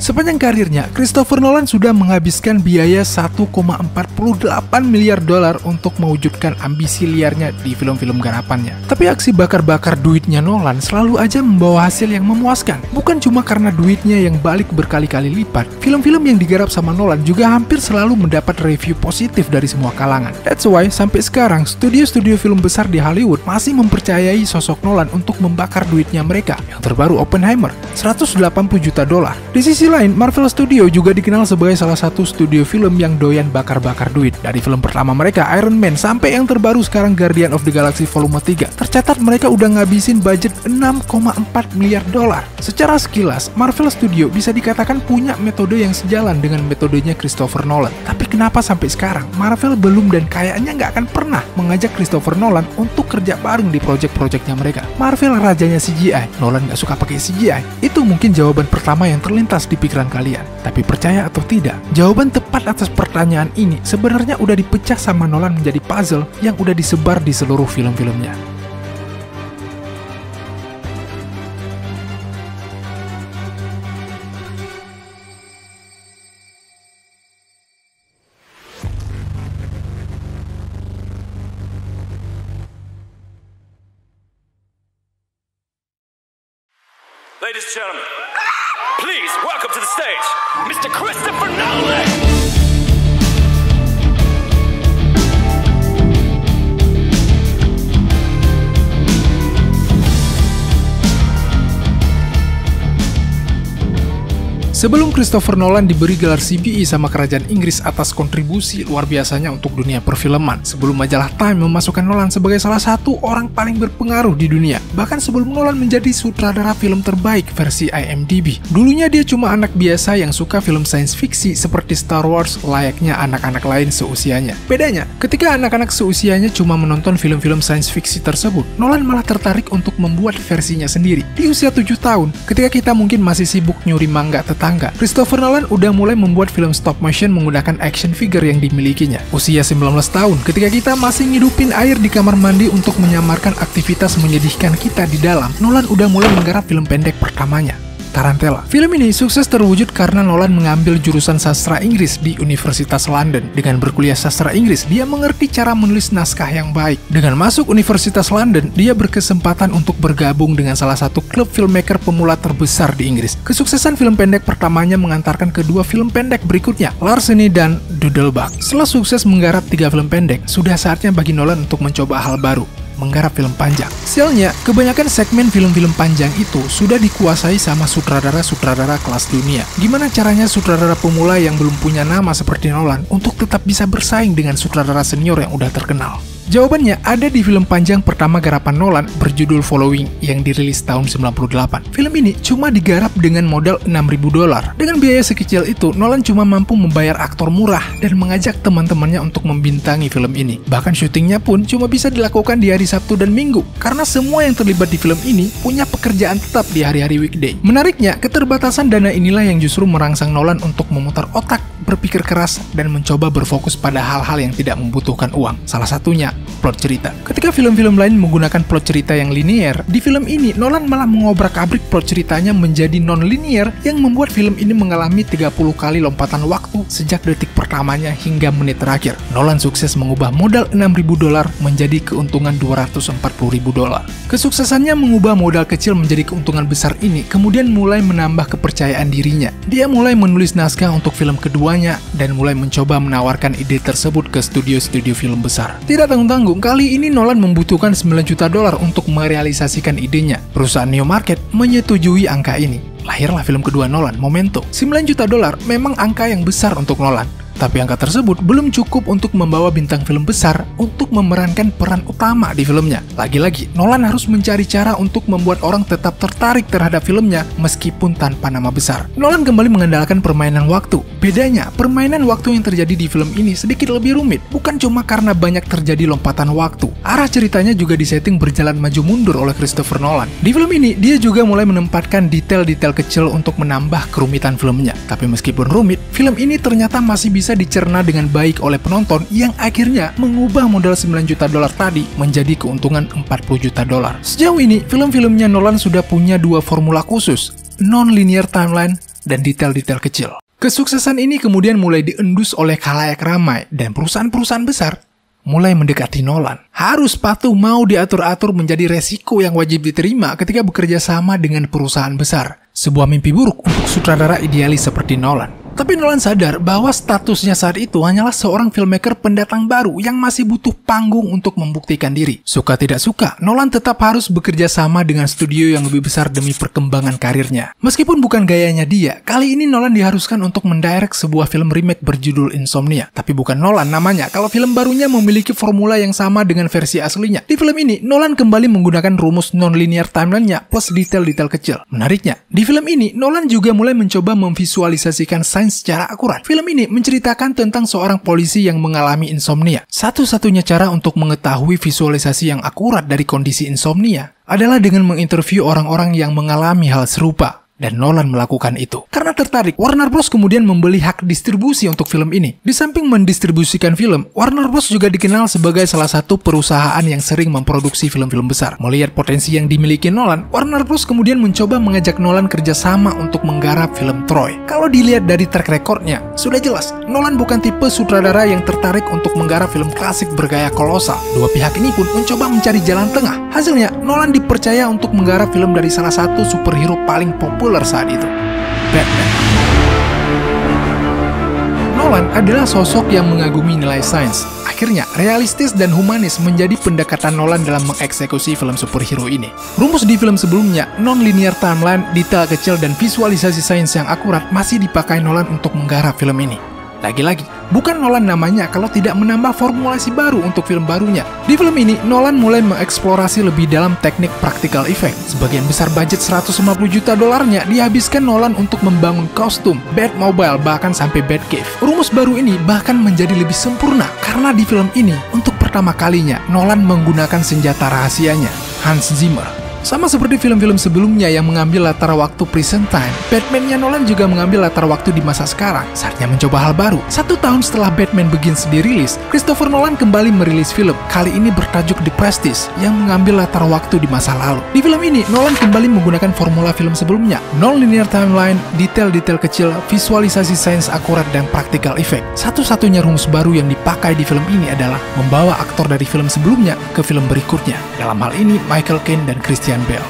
Sepanjang karirnya, Christopher Nolan sudah menghabiskan biaya 1,48 miliar dolar untuk mewujudkan ambisi liarnya di film-film garapannya. Tapi aksi bakar-bakar duitnya Nolan selalu aja membawa hasil yang memuaskan. Bukan cuma karena duitnya yang balik berkali-kali lipat, film-film yang digarap sama Nolan juga hampir selalu mendapat review positif dari semua kalangan. That's why, sampai sekarang, studio-studio film besar di Hollywood masih mempercayai sosok Nolan untuk membakar duitnya mereka. Yang terbaru Oppenheimer, 180 juta dolar. Di sisi lain, Marvel Studio juga dikenal sebagai salah satu studio film yang doyan bakar-bakar duit. Dari film pertama mereka, Iron Man, sampai yang terbaru sekarang Guardian of the Galaxy Volume 3, tercatat mereka udah ngabisin budget 6,4 miliar dolar. Secara sekilas, Marvel Studio bisa dikatakan punya metode yang sejalan dengan metodenya Christopher Nolan. Tapi kenapa sampai sekarang, Marvel belum dan kayaknya nggak akan pernah mengajak Christopher Nolan untuk kerja bareng di project-projectnya mereka? Marvel rajanya CGI, Nolan nggak suka pakai CGI. Itu mungkin jawaban pertama yang terlintas di pikiran kalian. Tapi percaya atau tidak, jawaban tepat atas pertanyaan ini sebenarnya udah dipecah sama Nolan menjadi puzzle yang udah disebar di seluruh film-filmnya. Ladies and gentlemen, please welcome to the stage, Mr. Christopher Nolan! Sebelum Christopher Nolan diberi gelar CBE sama kerajaan Inggris atas kontribusi luar biasanya untuk dunia perfilman, sebelum majalah Time memasukkan Nolan sebagai salah satu orang paling berpengaruh di dunia, bahkan sebelum Nolan menjadi sutradara film terbaik versi IMDb, dulunya dia cuma anak biasa yang suka film science fiksi seperti Star Wars layaknya anak-anak lain seusianya. Bedanya, ketika anak-anak seusianya cuma menonton film-film science fiksi tersebut, Nolan malah tertarik untuk membuat versinya sendiri. Di usia 7 tahun, ketika kita mungkin masih sibuk nyuri mangga tetangga, Christopher Nolan udah mulai membuat film stop motion menggunakan action figure yang dimilikinya. Usia 19 tahun, ketika kita masih ngidupin air di kamar mandi untuk menyamarkan aktivitas menyedihkan kita di dalam, Nolan udah mulai menggarap film pendek pertamanya, Tarantella. Film ini sukses terwujud karena Nolan mengambil jurusan sastra Inggris di Universitas London. Dengan berkuliah sastra Inggris, dia mengerti cara menulis naskah yang baik. Dengan masuk Universitas London, dia berkesempatan untuk bergabung dengan salah satu klub filmmaker pemula terbesar di Inggris. Kesuksesan film pendek pertamanya mengantarkan kedua film pendek berikutnya, Larceny dan Doodlebug. Setelah sukses menggarap 3 film pendek, sudah saatnya bagi Nolan untuk mencoba hal baru, menggarap film panjang. Sialnya, kebanyakan segmen film-film panjang itu sudah dikuasai sama sutradara-sutradara kelas dunia. Gimana caranya sutradara pemula yang belum punya nama seperti Nolan untuk tetap bisa bersaing dengan sutradara senior yang udah terkenal? Jawabannya ada di film panjang pertama garapan Nolan berjudul Following yang dirilis tahun 98. Film ini cuma digarap dengan modal 6.000 dolar. Dengan biaya sekecil itu, Nolan cuma mampu membayar aktor murah dan mengajak teman-temannya untuk membintangi film ini. Bahkan syutingnya pun cuma bisa dilakukan di hari Sabtu dan Minggu, karena semua yang terlibat di film ini punya pekerjaan tetap di hari-hari weekday. Menariknya, keterbatasan dana inilah yang justru merangsang Nolan untuk memutar otak, berpikir keras, dan mencoba berfokus pada hal-hal yang tidak membutuhkan uang. Salah satunya, plot cerita. Ketika film-film lain menggunakan plot cerita yang linier, di film ini Nolan malah mengobrak-abrik plot ceritanya menjadi non-linier yang membuat film ini mengalami 30 kali lompatan waktu sejak detik pertamanya hingga menit terakhir. Nolan sukses mengubah modal 6.000 dolar menjadi keuntungan 240.000 dolar. Kesuksesannya mengubah modal kecil menjadi keuntungan besar ini kemudian mulai menambah kepercayaan dirinya. Dia mulai menulis naskah untuk film keduanya dan mulai mencoba menawarkan ide tersebut ke studio-studio film besar. Tidak tanggung-tanggung, kali ini Nolan membutuhkan 9 juta dolar untuk merealisasikan idenya. Perusahaan Newmarket menyetujui angka ini. Lahirlah film kedua Nolan, Memento. 9 juta dolar memang angka yang besar untuk Nolan. Tapi angka tersebut belum cukup untuk membawa bintang film besar untuk memerankan peran utama di filmnya. Lagi-lagi, Nolan harus mencari cara untuk membuat orang tetap tertarik terhadap filmnya meskipun tanpa nama besar. Nolan kembali mengandalkan permainan waktu. Bedanya, permainan waktu yang terjadi di film ini sedikit lebih rumit. Bukan cuma karena banyak terjadi lompatan waktu. Arah ceritanya juga disetting berjalan maju mundur oleh Christopher Nolan. Di film ini, dia juga mulai menempatkan detail-detail kecil untuk menambah kerumitan filmnya. Tapi meskipun rumit, film ini ternyata masih bisa bisa dicerna dengan baik oleh penonton yang akhirnya mengubah modal $9 juta tadi menjadi keuntungan $40 juta. Sejauh ini, film-filmnya Nolan sudah punya dua formula khusus, non-linear timeline dan detail-detail kecil. Kesuksesan ini kemudian mulai diendus oleh khalayak ramai dan perusahaan-perusahaan besar mulai mendekati Nolan. Harus patuh mau diatur-atur menjadi resiko yang wajib diterima ketika bekerja sama dengan perusahaan besar. Sebuah mimpi buruk untuk sutradara idealis seperti Nolan. Tapi Nolan sadar bahwa statusnya saat itu hanyalah seorang filmmaker pendatang baru yang masih butuh panggung untuk membuktikan diri. Suka tidak suka, Nolan tetap harus bekerja sama dengan studio yang lebih besar demi perkembangan karirnya. Meskipun bukan gayanya dia, kali ini Nolan diharuskan untuk mendirect sebuah film remake berjudul Insomnia. Tapi bukan Nolan namanya kalau film barunya memiliki formula yang sama dengan versi aslinya. Di film ini, Nolan kembali menggunakan rumus non-linear timeline-nya plus detail-detail kecil. Menariknya, di film ini, Nolan juga mulai mencoba memvisualisasikan secara akurat. Film ini menceritakan tentang seorang polisi yang mengalami insomnia. Satu-satunya cara untuk mengetahui visualisasi yang akurat dari kondisi insomnia adalah dengan menginterview orang-orang yang mengalami hal serupa. Dan Nolan melakukan itu. Karena tertarik, Warner Bros. Kemudian membeli hak distribusi untuk film ini. Di samping mendistribusikan film, Warner Bros. Juga dikenal sebagai salah satu perusahaan yang sering memproduksi film-film besar. Melihat potensi yang dimiliki Nolan, Warner Bros. Kemudian mencoba mengajak Nolan kerjasama untuk menggarap film Troy. Kalau dilihat dari track recordnya, sudah jelas, Nolan bukan tipe sutradara yang tertarik untuk menggarap film klasik bergaya kolosal. Dua pihak ini pun mencoba mencari jalan tengah. Hasilnya, Nolan dipercaya untuk menggarap film dari salah satu superhero paling populer saat itu, Batman. Nolan adalah sosok yang mengagumi nilai sains. Akhirnya, realistis dan humanis menjadi pendekatan Nolan dalam mengeksekusi film superhero ini. Rumus di film sebelumnya, non-linear timeline, detail kecil, dan visualisasi sains yang akurat masih dipakai Nolan untuk menggarap film ini. Lagi-lagi, bukan Nolan namanya kalau tidak menambah formulasi baru untuk film barunya. Di film ini, Nolan mulai mengeksplorasi lebih dalam teknik practical effect. Sebagian besar budget $150 juta dihabiskan Nolan untuk membangun kostum, Batmobile, bahkan sampai Batcave. Rumus baru ini bahkan menjadi lebih sempurna karena di film ini, untuk pertama kalinya, Nolan menggunakan senjata rahasianya, Hans Zimmer. Sama seperti film-film sebelumnya yang mengambil latar waktu present time, Batman-nya Nolan juga mengambil latar waktu di masa sekarang. Saatnya mencoba hal baru. 1 tahun setelah Batman Begins dirilis, Christopher Nolan kembali merilis film, kali ini bertajuk The Prestige, yang mengambil latar waktu di masa lalu. Di film ini, Nolan kembali menggunakan formula film sebelumnya, non-linear timeline, detail-detail kecil, visualisasi sains akurat, dan practical effect. Satu-satunya rumus baru yang dipakai di film ini adalah membawa aktor dari film sebelumnya ke film berikutnya. Dalam hal ini, Michael Caine dan Christian Bale.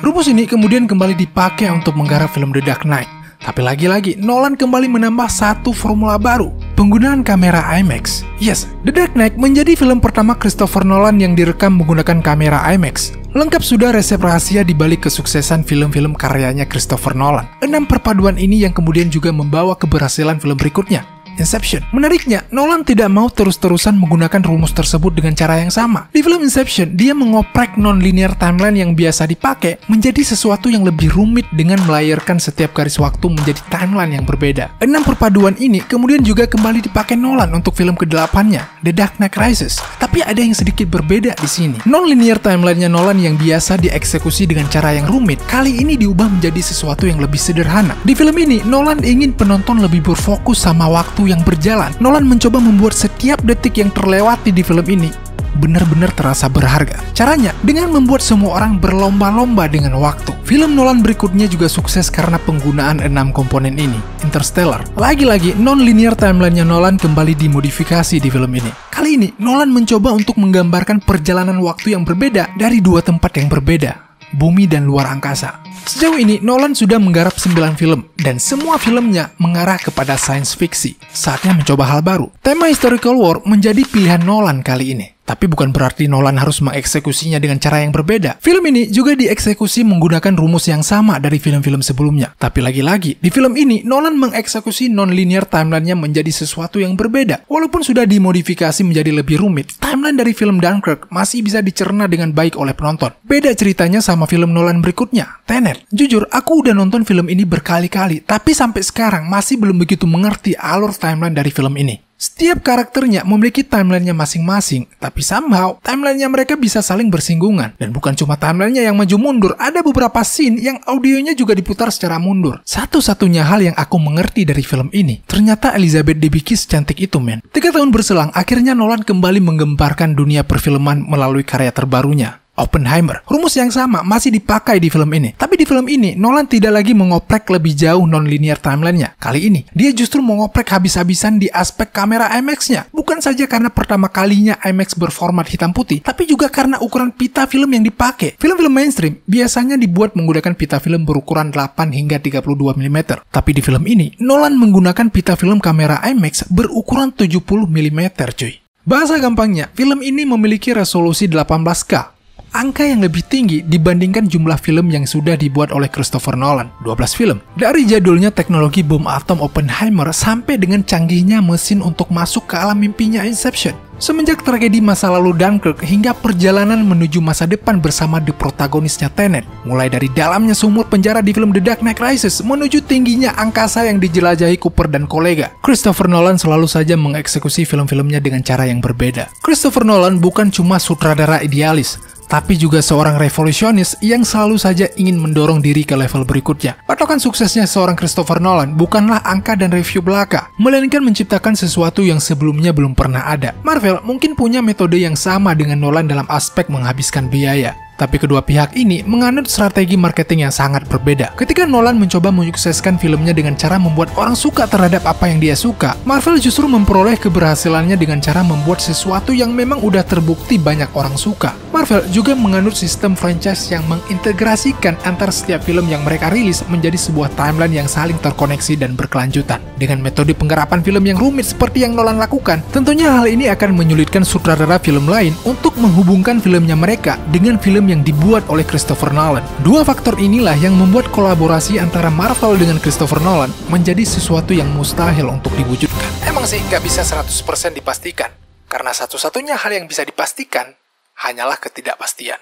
Rumus ini kemudian kembali dipakai untuk menggarap film The Dark Knight. Tapi lagi-lagi, Nolan kembali menambah satu formula baru, penggunaan kamera IMAX. Yes, The Dark Knight menjadi film pertama Christopher Nolan yang direkam menggunakan kamera IMAX. Lengkap sudah resep rahasia di balik kesuksesan film-film karyanya Christopher Nolan. 6 perpaduan ini yang kemudian juga membawa keberhasilan film berikutnya, Inception. Menariknya, Nolan tidak mau terus-terusan menggunakan rumus tersebut dengan cara yang sama. Di film Inception, dia mengoprek non-linear timeline yang biasa dipakai menjadi sesuatu yang lebih rumit dengan melayarkan setiap garis waktu menjadi timeline yang berbeda. 6 perpaduan ini kemudian juga kembali dipakai Nolan untuk film ke-8-nya, The Dark Knight Rises. Tapi ada yang sedikit berbeda di sini. Non-linear timeline-nya Nolan yang biasa dieksekusi dengan cara yang rumit, kali ini diubah menjadi sesuatu yang lebih sederhana. Di film ini, Nolan ingin penonton lebih berfokus sama waktu yang berjalan. Nolan mencoba membuat setiap detik yang terlewati di film ini benar-benar terasa berharga. Caranya dengan membuat semua orang berlomba-lomba dengan waktu. Film Nolan berikutnya juga sukses karena penggunaan 6 komponen ini. Interstellar. Lagi-lagi, non-linear timeline-nya Nolan kembali dimodifikasi di film ini. Kali ini, Nolan mencoba untuk menggambarkan perjalanan waktu yang berbeda dari 2 tempat yang berbeda, bumi dan luar angkasa. Sejauh ini, Nolan sudah menggarap 9 film, dan semua filmnya mengarah kepada science fiksi. Saatnya mencoba hal baru. Tema historical war menjadi pilihan Nolan kali ini. Tapi bukan berarti Nolan harus mengeksekusinya dengan cara yang berbeda. Film ini juga dieksekusi menggunakan rumus yang sama dari film-film sebelumnya. Tapi lagi-lagi, di film ini Nolan mengeksekusi non-linear timeline-nya menjadi sesuatu yang berbeda. Walaupun sudah dimodifikasi menjadi lebih rumit, timeline dari film Dunkirk masih bisa dicerna dengan baik oleh penonton. Beda ceritanya sama film Nolan berikutnya, Tenet. Jujur, aku udah nonton film ini berkali-kali, tapi sampai sekarang masih belum begitu mengerti alur timeline dari film ini. Setiap karakternya memiliki timelinenya masing-masing, tapi somehow timelinenya mereka bisa saling bersinggungan. Dan bukan cuma timelinenya yang maju mundur, ada beberapa scene yang audionya juga diputar secara mundur. Satu-satunya hal yang aku mengerti dari film ini, ternyata Elizabeth Debicki secantik itu, men. 3 tahun berselang, akhirnya Nolan kembali menggemparkan dunia perfilman melalui karya terbarunya, Oppenheimer. Rumus yang sama masih dipakai di film ini. Tapi di film ini, Nolan tidak lagi mengoprek lebih jauh non-linear timeline-nya. Kali ini, dia justru mengoprek habis-habisan di aspek kamera IMAX-nya. Bukan saja karena pertama kalinya IMAX berformat hitam putih, tapi juga karena ukuran pita film yang dipakai. Film-film mainstream biasanya dibuat menggunakan pita film berukuran 8 hingga 32 mm. Tapi di film ini, Nolan menggunakan pita film kamera IMAX berukuran 70 mm, cuy. Bahasa gampangnya, film ini memiliki resolusi 18K. Angka yang lebih tinggi dibandingkan jumlah film yang sudah dibuat oleh Christopher Nolan, 12 film. Dari jadulnya teknologi bom atom Oppenheimer sampai dengan canggihnya mesin untuk masuk ke alam mimpinya Inception. Semenjak tragedi masa lalu Dunkirk hingga perjalanan menuju masa depan bersama the protagonisnya Tenet. Mulai dari dalamnya sumur penjara di film The Dark Knight Rises menuju tingginya angkasa yang dijelajahi Cooper dan kolega. Christopher Nolan selalu saja mengeksekusi film-filmnya dengan cara yang berbeda. Christopher Nolan bukan cuma sutradara idealis, tapi juga seorang revolusionis yang selalu saja ingin mendorong diri ke level berikutnya. Patokan suksesnya seorang Christopher Nolan bukanlah angka dan review belaka, melainkan menciptakan sesuatu yang sebelumnya belum pernah ada. Marvel mungkin punya metode yang sama dengan Nolan dalam aspek menghabiskan biaya. Tapi kedua pihak ini menganut strategi marketing yang sangat berbeda. Ketika Nolan mencoba menyukseskan filmnya dengan cara membuat orang suka terhadap apa yang dia suka, Marvel justru memperoleh keberhasilannya dengan cara membuat sesuatu yang memang udah terbukti banyak orang suka. Marvel juga menganut sistem franchise yang mengintegrasikan antar setiap film yang mereka rilis menjadi sebuah timeline yang saling terkoneksi dan berkelanjutan. Dengan metode penggarapan film yang rumit seperti yang Nolan lakukan, tentunya hal ini akan menyulitkan sutradara film lain untuk menghubungkan filmnya mereka dengan film yang dibuat oleh Christopher Nolan. Dua faktor inilah yang membuat kolaborasi antara Marvel dengan Christopher Nolan menjadi sesuatu yang mustahil untuk diwujudkan. Emang sih nggak bisa 100% dipastikan, karena satu-satunya hal yang bisa dipastikan hanyalah ketidakpastian.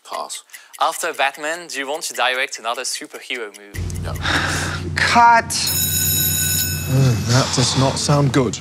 Pass. After Batman, do you want to direct another superhero movie? Cut! That does not sound good.